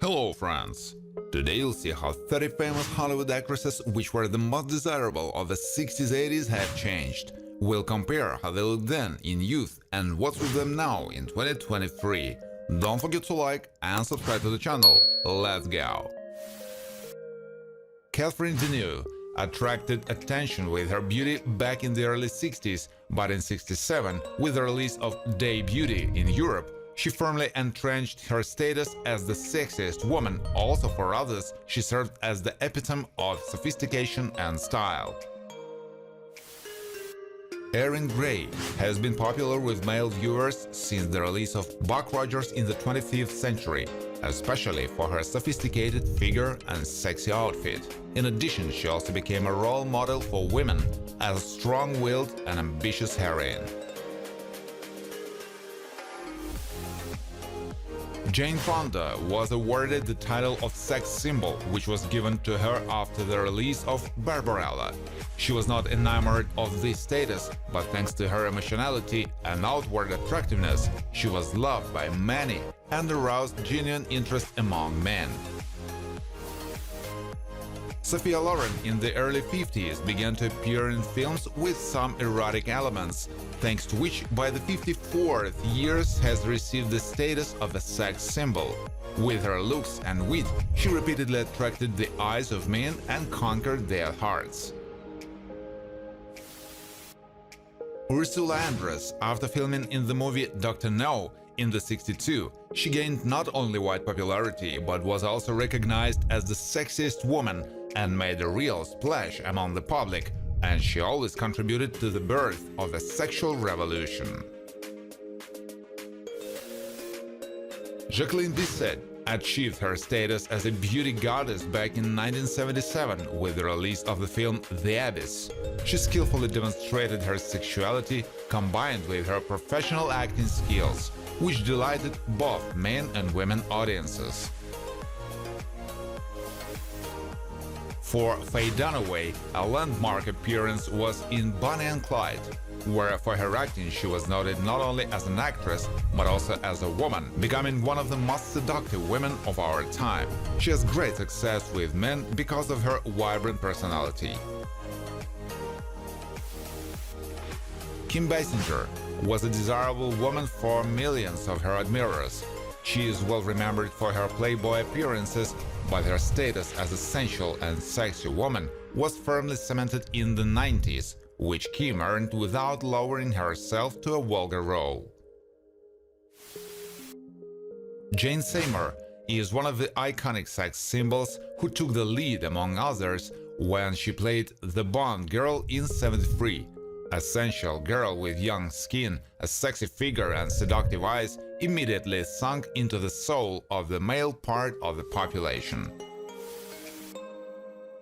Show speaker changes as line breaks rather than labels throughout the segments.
Hello friends! Today you'll see how 30 famous Hollywood actresses which were the most desirable of the 60s 80s have changed. We'll compare how they looked then in youth and what's with them now in 2023. Don't forget to like and subscribe to the channel. Let's go! Catherine Deneuve attracted attention with her beauty back in the early 60s, but in 67, with the release of Day Beauty in Europe, she firmly entrenched her status as the sexiest woman. Also for others, she served as the epitome of sophistication and style. Erin Gray has been popular with male viewers since the release of Buck Rogers in the 25th century, especially for her sophisticated figure and sexy outfit. In addition, she also became a role model for women as a strong-willed and ambitious heroine. Jane Fonda was awarded the title of sex symbol, which was given to her after the release of Barbarella. She was not enamored of this status, but thanks to her emotionality and outward attractiveness, she was loved by many and aroused genuine interest among men. Sophia Loren in the early 50s began to appear in films with some erotic elements, thanks to which by the 54th years has received the status of a sex symbol. With her looks and wit, she repeatedly attracted the eyes of men and conquered their hearts. Ursula Andress, after filming in the movie Dr. No in the 62, she gained not only wide popularity, but was also recognized as the sexiest woman and made a real splash among the public, and she always contributed to the birth of a sexual revolution. Jacqueline Bisset achieved her status as a beauty goddess back in 1977 with the release of the film The Abyss. She skillfully demonstrated her sexuality combined with her professional acting skills, which delighted both men and women audiences. For Faye Dunaway, a landmark appearance was in Bonnie and Clyde, where for her acting she was noted not only as an actress, but also as a woman, becoming one of the most seductive women of our time. She has great success with men because of her vibrant personality. Kim Basinger was a desirable woman for millions of her admirers. She is well remembered for her Playboy appearances, but her status as a sensual and sexy woman was firmly cemented in the 90s, which Kim earned without lowering herself to a vulgar role. Jane Seymour is one of the iconic sex symbols who took the lead among others when she played the Bond girl in 73. A sensual girl with young skin, a sexy figure and seductive eyes immediately sunk into the soul of the male part of the population.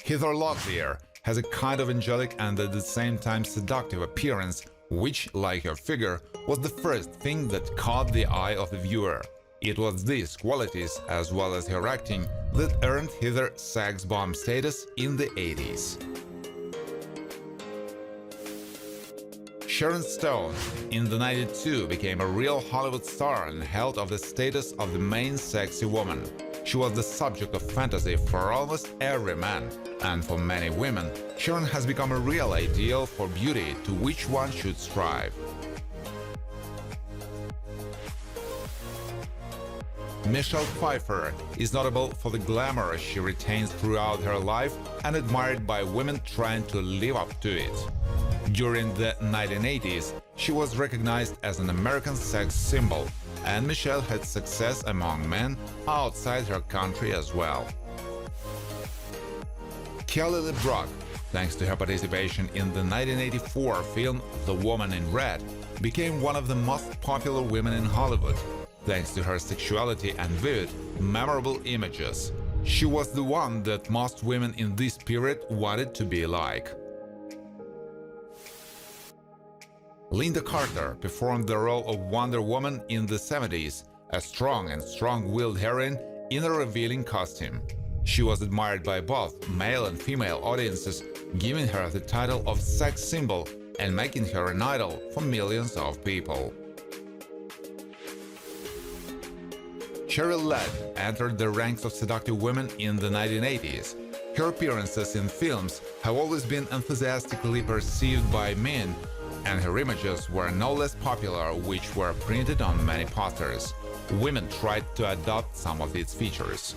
Heather Locklear has a kind of angelic and at the same time seductive appearance, which, like her figure, was the first thing that caught the eye of the viewer. It was these qualities, as well as her acting, that earned Heather sex bomb status in the 80s. Sharon Stone in the 92 became a real Hollywood star and held of the status of the main sexy woman. She was the subject of fantasy for almost every man, and for many women, Sharon has become a real ideal for beauty to which one should strive. Michelle Pfeiffer is notable for the glamour she retains throughout her life and admired by women trying to live up to it. During the 1980s, she was recognized as an American sex symbol, and Michelle had success among men outside her country as well. Kelly LeBrock, thanks to her participation in the 1984 film The Woman in Red, became one of the most popular women in Hollywood, thanks to her sexuality and vivid, memorable images. She was the one that most women in this period wanted to be like. Linda Carter performed the role of Wonder Woman in the 70s, a strong and strong-willed heroine in a revealing costume. She was admired by both male and female audiences, giving her the title of sex symbol and making her an idol for millions of people. Cheryl Ladd entered the ranks of seductive women in the 1980s. Her appearances in films have always been enthusiastically perceived by men, and her images were no less popular, which were printed on many posters. Women tried to adopt some of its features.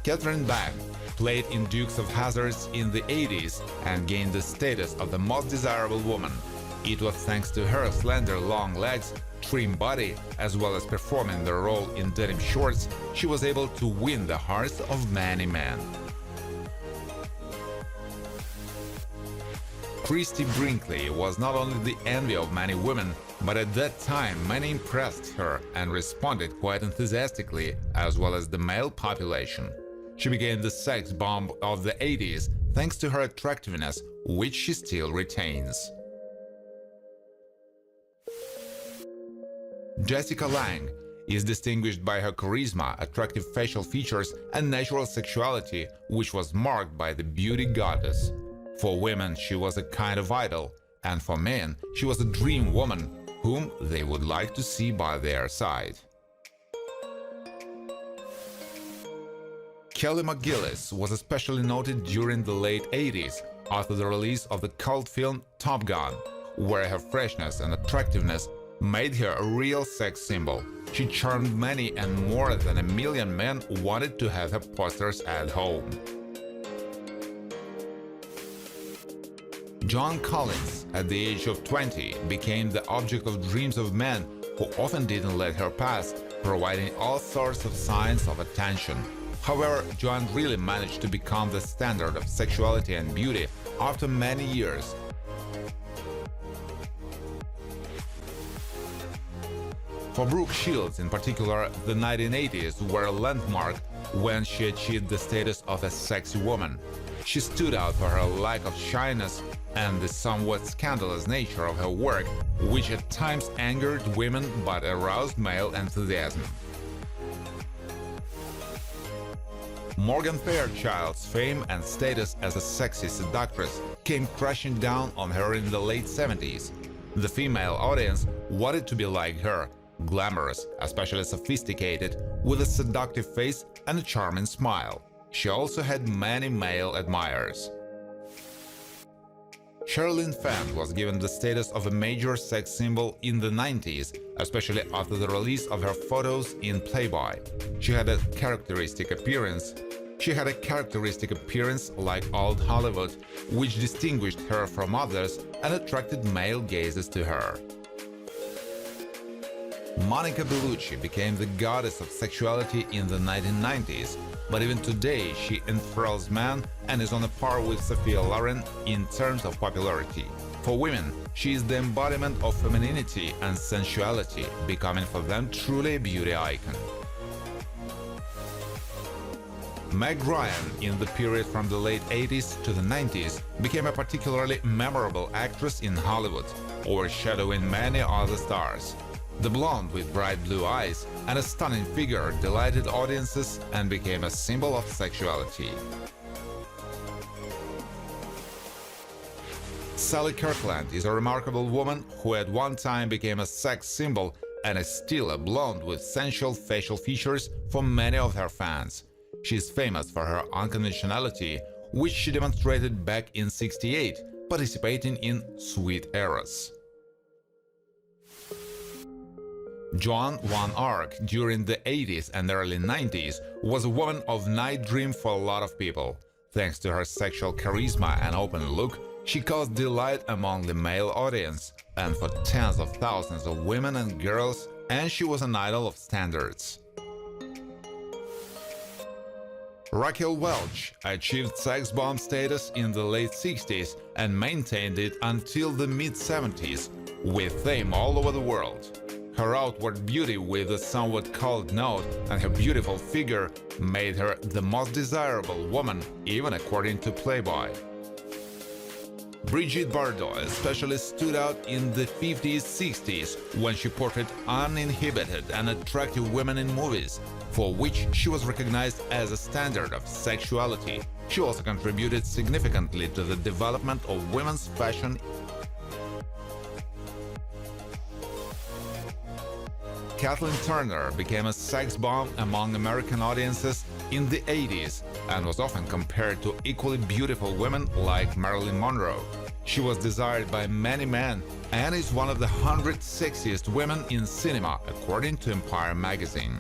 Catherine Bach played in Dukes of Hazzard in the 80s and gained the status of the most desirable woman. It was thanks to her slender long legs, trim body, as well as performing the role in denim shorts, she was able to win the hearts of many men. Christie Brinkley was not only the envy of many women, but at that time many impressed her and responded quite enthusiastically, as well as the male population. She became the sex bomb of the 80s thanks to her attractiveness, which she still retains. Jessica Lange is distinguished by her charisma, attractive facial features, and natural sexuality, which was marked by the beauty goddess. For women, she was a kind of idol, and for men, she was a dream woman whom they would like to see by their side. Kelly McGillis was especially noted during the late 80s after the release of the cult film Top Gun, where her freshness and attractiveness made her a real sex symbol. She charmed many, and more than 1 million men wanted to have her posters at home. Joan Collins, at the age of 20, became the object of dreams of men who often didn't let her pass, providing all sorts of signs of attention. However, Joan really managed to become the standard of sexuality and beauty after many years. For Brooke Shields in particular, the 1980s were a landmark when she achieved the status of a sexy woman. She stood out for her lack of shyness and the somewhat scandalous nature of her work, which at times angered women but aroused male enthusiasm. Morgan Fairchild's fame and status as a sexy seductress came crashing down on her in the late 70s. The female audience wanted to be like her, glamorous, especially sophisticated, with a seductive face and a charming smile. She also had many male admirers. Sherilyn Fenn was given the status of a major sex symbol in the 90s, especially after the release of her photos in Playboy. She had a characteristic appearance like old Hollywood, which distinguished her from others and attracted male gazes to her. Monica Bellucci became the goddess of sexuality in the 1990s, but even today she enthralls men and is on a par with Sophia Loren in terms of popularity. For women, she is the embodiment of femininity and sensuality, becoming for them truly a beauty icon. Meg Ryan, in the period from the late 80s to the 90s, became a particularly memorable actress in Hollywood, overshadowing many other stars. The blonde with bright blue eyes and a stunning figure delighted audiences and became a symbol of sexuality. Sally Kirkland is a remarkable woman who at one time became a sex symbol and is still a blonde with sensual facial features for many of her fans. She is famous for her unconventionality, which she demonstrated back in '68, participating in Sweet Eros. Joan van Ark during the 80s and early 90s was a woman of night dream for a lot of people. Thanks to her sexual charisma and open look, she caused delight among the male audience and for tens of thousands of women and girls, and she was an idol of standards. Raquel Welch achieved sex bomb status in the late 60s and maintained it until the mid-70s, with fame all over the world. Her outward beauty with a somewhat cold note and her beautiful figure made her the most desirable woman, even according to Playboy. Brigitte Bardot especially stood out in the 50s-60s when she portrayed uninhibited and attractive women in movies, for which she was recognized as a standard of sexuality. She also contributed significantly to the development of women's fashion. Kathleen Turner became a sex bomb among American audiences in the 80s and was often compared to equally beautiful women like Marilyn Monroe. She was desired by many men and is one of the 100 sexiest women in cinema, according to Empire magazine.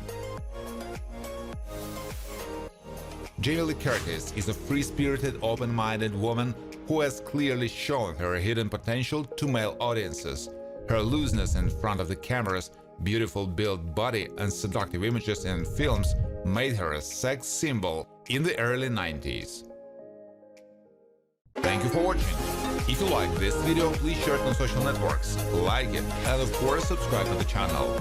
Jamie Lee Curtis is a free-spirited, open-minded woman who has clearly shown her hidden potential to male audiences. Her looseness in front of the cameras, beautiful built body and seductive images in films made her a sex symbol in the early 90s. Thank you for watching. If you like this video, please share it on social networks, like it, and of course subscribe to the channel.